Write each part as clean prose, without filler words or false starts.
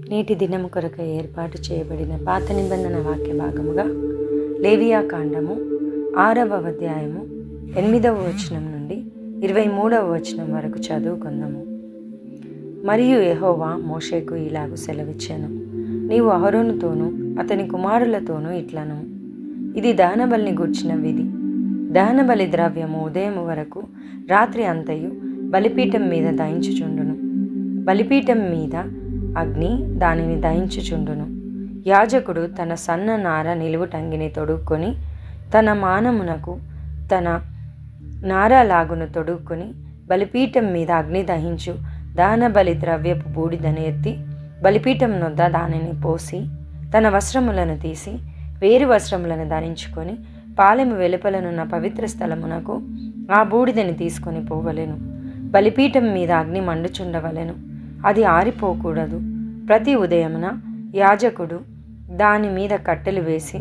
నేటి దినము కొరకు ఏర్పాటు చేయబడిన పాత నిబంధన వాక్య భాగముగా లేవియా కాండము 6వ అధ్యాయము 8వ వచనం నుండి 23వ వచనం వరకు చదువుకుందాము. మరియు యెహోవా మోషేకు ఇలాగు సెలవిచ్చాను, నీవు అహరోనుతోనూ అతని కుమారులతోనూ ఇట్లను, ఇది దహనబలిని గూర్చిన విధి. దహనబలి ద్రవ్యము ఉదయం వరకు రాత్రి అంతయు బలిపీఠం మీద దహించుచుండును. బలిపీఠం మీద అగ్ని దానిని దహించుచుండును. యాజకుడు తన సన్న నార నిలువుటంగిని తొడుక్కొని తన మానమునకు తన నారలాగును తొడుక్కొని బలిపీఠం మీద అగ్ని దహించు దహనబలి ద్రవ్యపు బూడిదని ఎత్తి బలిపీఠం నొద్ద దానిని పోసి తన వస్త్రములను తీసి వేరు వస్త్రములను ధరించుకొని పాలెము వెలుపలనున్న పవిత్ర స్థలమునకు ఆ బూడిదని తీసుకొని పోవలెను. బలిపీఠం మీద అగ్ని మండుచుండవలెను, అది ఆరిపోకూడదు. ప్రతి ఉదయమున యాజకుడు దాని మీద కట్టెలు వేసి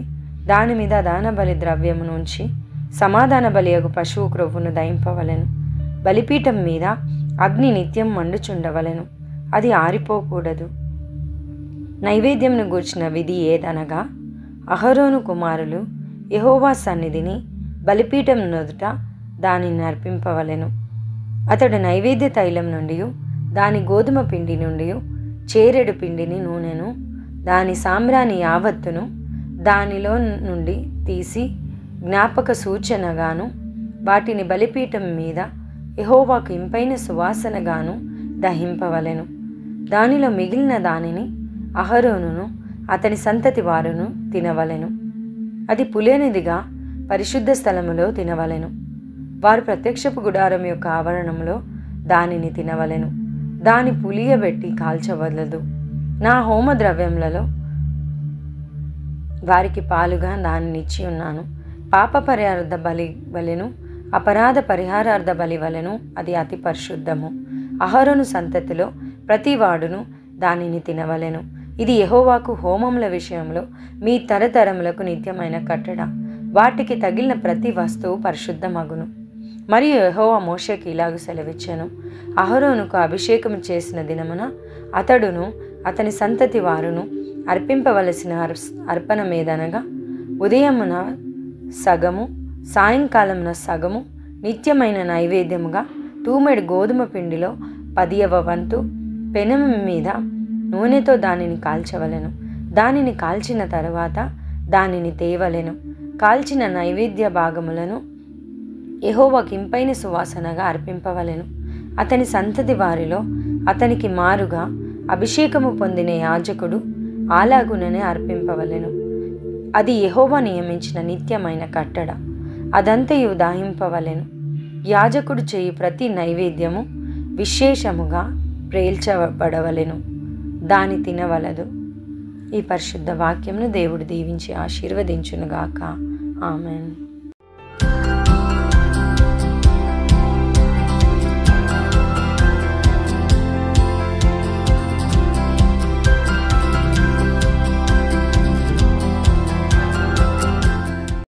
దాని మీద దహనబలి ద్రవ్యము నుంచి సమాధాన బలియగు పశువు క్రొవ్వును దహింపవలెను. బలిపీఠం మీద అగ్ని నిత్యం మండుచుండవలెను, అది ఆరిపోకూడదు. నైవేద్యంను గూర్చిన విధి ఏదనగా, అహరోను కుమారులు యెహోవా సన్నిధిని బలిపీఠం నుదుట దానిని అర్పింపవలెను. అతడు నైవేద్య తైలం నుండి దాని గోధుమ పిండి నుండి చేరెడు పిండిని నూనెను దాని సాంబ్రాణి యావత్తును దానిలో నుండి తీసి జ్ఞాపక సూచనగాను వాటిని బలిపీఠం మీద యెహోవాకు ఇంపైన సువాసనగాను దహింపవలెను. దానిలో మిగిలిన దానిని అహరోనును అతని సంతతి వారును తినవలెను. అది పులియనిదిగా పరిశుద్ధ స్థలములో తినవలెను. వారు ప్రత్యక్షపు గుడారం యొక్క ఆవరణంలో దానిని తినవలెను. దాని పులియబెట్టి కాల్చవలదు. నా హోమ ద్రవ్యములలో వారికి పాలుగా దానిని ఇచ్చి ఉన్నాను. పాప పరిహారార్థ బలి వలెను అపరాధ పరిహారార్థ బలి వలెను అది అతి పరిశుద్ధము. అహరోను సంతతిలో ప్రతివాడును దానిని తినవలెను. ఇది యెహోవాకు హోమముల విషయంలో మీ తరతరములకు నిత్యమైన కట్టడ. వాటికి తగిలిన ప్రతి వస్తువు పరిశుద్ధమగును. మరియు యెహోవా మోషేకి ఇలాగు సెలవిచ్చెను, అహరోనుకు అభిషేకం చేసిన దినమున అతడును అతని సంతతి వారును అర్పింపవలసిన అర్పణమేదనగా, ఉదయమున సగము సాయంకాలమున సగము నిత్యమైన నైవేద్యముగా తూమెడు గోధుమ పిండిలో 10వ వంతు పెనము మీద నూనెతో దానిని కాల్చవలెను. దానిని కాల్చిన తరువాత దానిని తేవలెను. కాల్చిన నైవేద్య భాగములను యెహోవాకు ఇంపైన సువాసనగా అర్పింపవలెను. అతని సంతతి వారిలో అతనికి మారుగా అభిషేకము పొందిన యాజకుడు అలాగుననే అర్పింపవలెను. అది యెహోవా నియమించిన నిత్యమైన కట్టడ. అదంతయు దాహింపవలెను. యాజకుడు చేయు ప్రతి నైవేద్యము విశేషముగా ప్రేల్చబడవలెను, దాని తినవలదు. ఈ పరిశుద్ధ వాక్యమును దేవుడు దీవించి ఆశీర్వదించునుగాక. ఆమెన్.